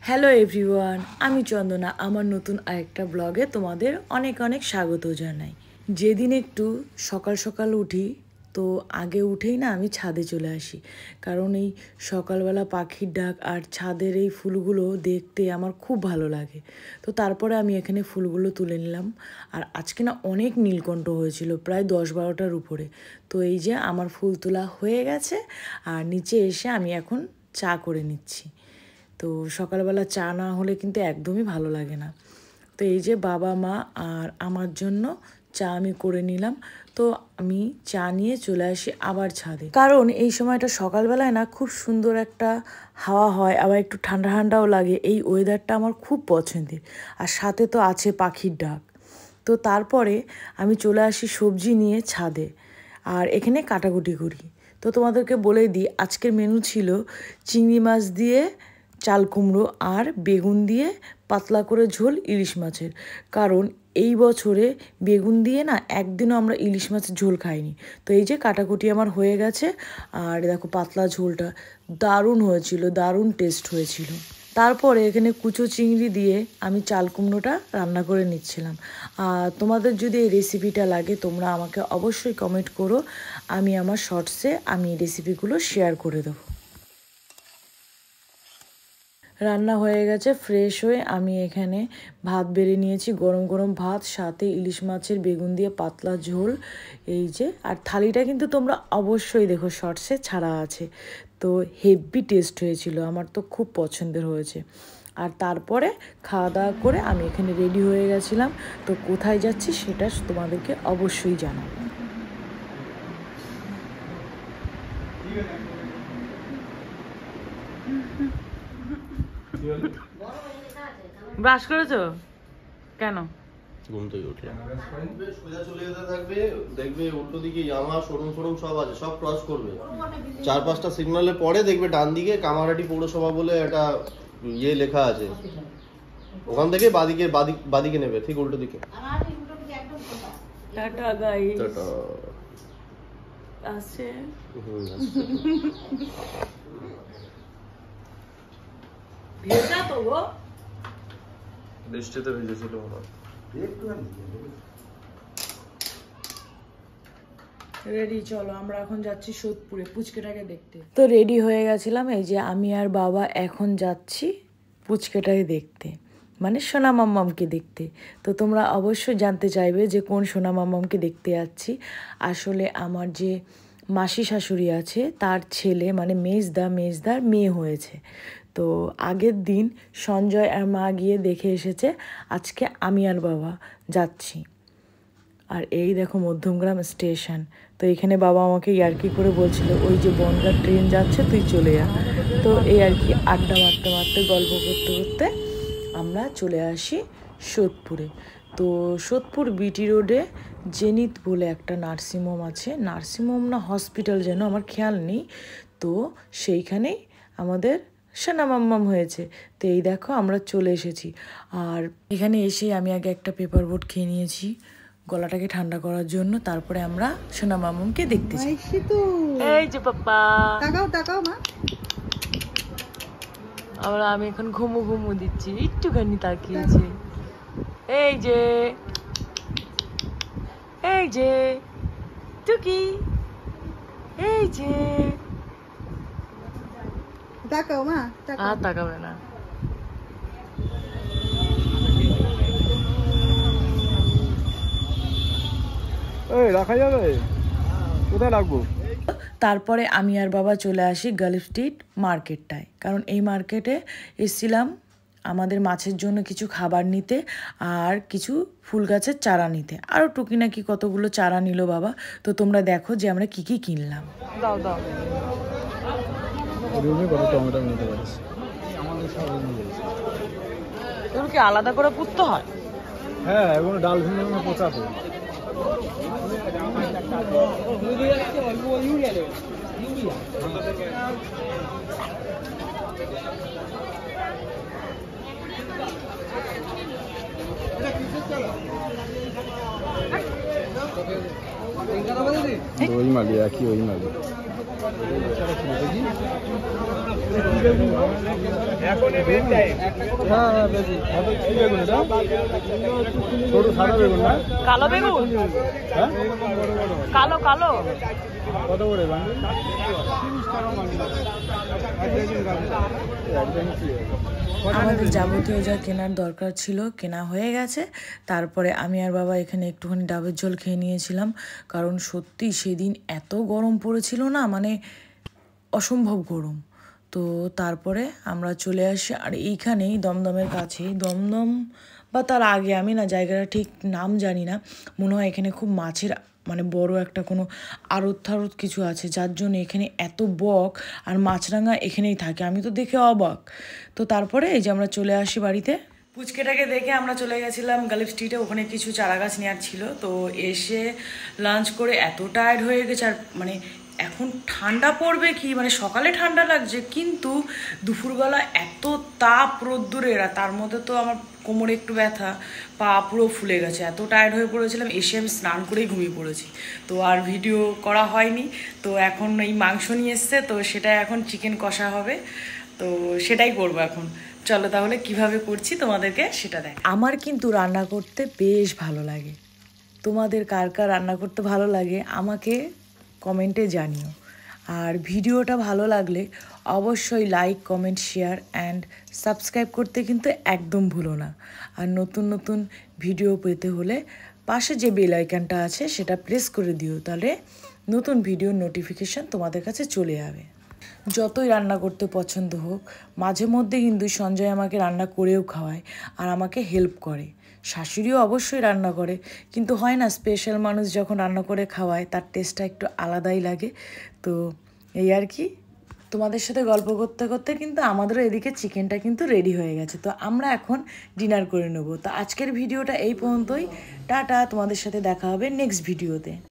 Hello everyone, আমি চন্দনা। আমার নতুন আরেকটা ব্লগে তোমাদের অনেক অনেক স্বাগত জানাই। যেদিন একটু সকাল সকাল উঠি তো আগে উঠেই না আমি ছাদে চলে আসি, কারণ এই সকালবেলা পাখির ডাক আর ছাদের এই ফুলগুলো দেখতে আমার খুব ভালো লাগে। তো তারপরে আমি এখানে ফুলগুলো তুলে নিলাম। আর আজকে না অনেক নীলকণ্ঠ হয়েছিল, প্রায় 10-12টার উপরে। তো এই যে আমার ফুল তোলা হয়ে গেছে, আর নিচে এসে আমি এখন চা করে নিচ্ছি। তো সকালবেলা চা না হলে কিন্তু একদমই ভালো লাগে না। তো এই যে বাবা মা আর আমার জন্য চা আমি করে নিলাম। তো আমি চা নিয়ে চলে আসি আবার ছাদে, কারণ এই সময়টা সকালবেলায় না খুব সুন্দর একটা হাওয়া হয়, আবার একটু ঠান্ডা ঠান্ডাও লাগে। এই ওয়েদারটা আমার খুব পছন্দের, আর সাথে তো আছে পাখির ডাক। তো তারপরে আমি চলে আসি সবজি নিয়ে ছাদে, আর এখানে কাটাকুটি করি। তো তোমাদেরকে বলে দিই, আজকের মেনু ছিল চিংড়ি মাছ দিয়ে চাল কুমড়ো আর বেগুন দিয়ে পাতলা করে ঝোল ইলিশ মাছের। কারণ এই বছরে বেগুন দিয়ে না একদিনও আমরা ইলিশ মাছের ঝোল খাইনি। তো এই যে কাটাকুটি আমার হয়ে গেছে, আর দেখো পাতলা ঝোলটা দারুণ হয়েছিল, দারুণ টেস্ট হয়েছিল। তারপরে এখানে কুচো চিংড়ি দিয়ে আমি চাল কুমড়োটা রান্না করে নিচ্ছিলাম। আর তোমাদের যদি এই রেসিপিটা লাগে তোমরা আমাকে অবশ্যই কমেন্ট করো, আমি আমার শর্টসে এই রেসিপিগুলো শেয়ার করে দেবো। রান্না হয়ে গেছে, ফ্রেশ হয়ে আমি এখানে ভাত বেড়ে নিয়েছি, গরম গরম ভাত, সাথে ইলিশ মাছের বেগুন দিয়ে পাতলা ঝোল। এই যে, আর থালিটা কিন্তু তোমরা অবশ্যই দেখো, শর্টসে ছাড়া আছে। তো হেভি টেস্ট হয়েছিল, আমার তো খুব পছন্দের হয়েছে। আর তারপরে খাওয়া দাওয়া করে আমি এখানে রেডি হয়ে গেছিলাম। তো কোথায় যাচ্ছি সেটা তোমাদেরকে অবশ্যই জানাবো। ব্রাশ করেছো কেন? ঘুম থেকে উঠলাম, সোজা চলে যেতে থাকবে, দেখবে উল্টো দিকে ইয়ামা শোরুম ফোরুম সব আছে, সব ক্রস করবে। 4-5টা সিগন্যালে পরে দেখবে ডান দিকে কামারহাটি পৌরসভা বলে একটা ইয়ে লেখা আছে, ওখান থেকে বাদিকে নেবে, ঠিক উল্টো দিকে। Tata guys, tata. আছে ভেজা তো গো, বৃষ্টিতে ভেজেছিল ওরা। রেডি, চলো আমরা এখন যাচ্ছি সোদপুরে পুচকেটাকে দেখতে। তো রেডি হয়ে গেছিলাম, এই যে আমি আর বাবা এখন যাচ্ছি পুচকেটাকে দেখতে, মানে সোনা মাম্মামকে দেখতে। তো তোমরা অবশ্যই জানতে চাইবে যে কোন সোনা মাম্মামকে দেখতে যাচ্ছি। আসলে আমার যে মাসি শাশুড়ি আছে তার ছেলে, মানে মেজদার মেয়ে হয়েছে। তো আগের দিন সঞ্জয় আর মা গিয়ে দেখে এসেছে, আজকে আমি আর বাবা যাচ্ছি। আর এই দেখো মধ্যমগ্রাম স্টেশন। তো এখানে বাবা আমাকে ইয়ার্কি করে বলছিল, ওই যে বনগাঁ ট্রেন যাচ্ছে তুই চলে যা। তো এই আর কি আড্ডা মারতে মারতে গল্প করতে করতে আমরা চলে আসি সোদপুরে। তো সোদপুর বিটি রোডে জেনিত বলে একটা নার্সিংহোম আছে, নার্সিংহোম না হসপিটাল যেন আমার খেয়াল নেই। তো সেইখানেই আমাদের সোনা মাম্মাম হয়েছে। তো এই দেখো আমরা চলে এসেছি। আর এখানে এসে আমি আগে একটা পেপার বোট খেয়ে নিয়েছি গলাটাকে ঠান্ডা করার জন্য, তারপরে আমরা সোনা মাম্মামকে দেখতে যাই। এই যে পাপা, তাকাও মা। আবার আমি এখন ঘুমু দিচ্ছি, একটুখানি তাকিয়েছে। এই যে টুকি, এই যে তাকাও মা, আর তাকাবে না। রাখা যাবে, কোথায় রাখবো? তারপরে আমি আর বাবা চলে আসি গার্ল স্ট্রিট মার্কেটটায়, কারণ এই মার্কেটে এসেছিলাম আমাদের মাছের জন্য কিছু খাবার নিতে আর কিছু ফুল গাছের চারা নিতে, আরও টুকিনাকি কতগুলো চারা নিল বাবা। তো তোমরা দেখো যে আমরা কি কি কিনলাম। দাও তোর কি আলাদা করে পুঁততে হয়? হ্যাঁ, এবং ডাল ভিন্ন পচাতে। ওই মালি একই, ওই মালি। কালো বেগুন, কালো কালো কত করে আমাদের যাবতীয় যা কেনার দরকার ছিল কেনা হয়ে গেছে। তারপরে আমি আর বাবা এখানে একটুখানি ডাবের জল খেয়ে নিয়েছিলাম, কারণ সত্যি সেদিন এত গরম পড়েছিল না, মানে অসম্ভব গরম। তো তারপরে আমরা চলে আসি, আর এইখানেই দমদমের কাছেই, দমদম বা তার আগে, আমি না জায়গাটা ঠিক নাম জানি না, মনে হয় এখানে খুব মাছের মানে বড় একটা কোনো আড়ত থারত কিছু আছে, যার জন্য এখানে এত বক আর মাছরাঙা এখানেই থাকে। আমি তো দেখে অবাক। তো তারপরে এই যে আমরা চলে আসি বাড়িতে। পুচকেটাকে দেখে আমরা চলে গেছিলাম গালিব স্ট্রিটে, ওখানে কিছু চারা গাছ নেওয়ার ছিল। তো এসে লাঞ্চ করে এত টায়ার্ড হয়ে গেছে, আর মানে এখন ঠান্ডা পড়বে কি, মানে সকালে ঠান্ডা লাগছে, কিন্তু দুপুরবেলা এত তাপ রোদ্দুরের, আর তার মধ্যে তো আমার কোমরে একটু ব্যথা, পা পুরো ফুলে গেছে, এত টায়ার্ড হয়ে পড়েছিলাম। এসে আমি স্নান করেই ঘুমিয়ে পড়েছি, তো আর ভিডিও করা হয়নি। তো এখন এই মাংস নিয়ে এসছে, তো সেটা এখন চিকেন কষা হবে, তো সেটাই করবো এখন। চলো তাহলে কিভাবে করছি তোমাদেরকে সেটা দেখ। আমার কিন্তু রান্না করতে বেশ ভালো লাগে। তোমাদের কার কার রান্না করতে ভালো লাগে আমাকে কমেন্টে জানিও। আর ভিডিওটা ভালো লাগলে অবশ্যই like, comment, share and subscribe করতে কিন্তু একদম ভুলো না। আর নতুন নতুন ভিডিও পেতে হলে পাশে যে বেল আইকনটা আছে সেটা প্রেস করে দিও, তাহলে নতুন ভিডিওর নোটিফিকেশান তোমাদের কাছে চলে যাবে। যতই রান্না করতে পছন্দ হোক, মাঝে মধ্যে কিন্তু সঞ্জয় আমাকে রান্না করেও খাওয়ায় আর আমাকে হেল্প করে। শাশুড়িও অবশ্যই রান্না করে, কিন্তু হয় না, স্পেশাল মানুষ যখন রান্না করে খাওয়ায় তার টেস্টটা একটু আলাদাই লাগে। তো এই আর কি, তোমাদের সাথে গল্প করতে করতে কিন্তু আমাদেরও এদিকে চিকেনটা কিন্তু রেডি হয়ে গেছে। তো আমরা এখন ডিনার করে নেব। তো আজকের ভিডিওটা এই পর্যন্তই। টাটা, তোমাদের সাথে দেখা হবে নেক্সট ভিডিওতে।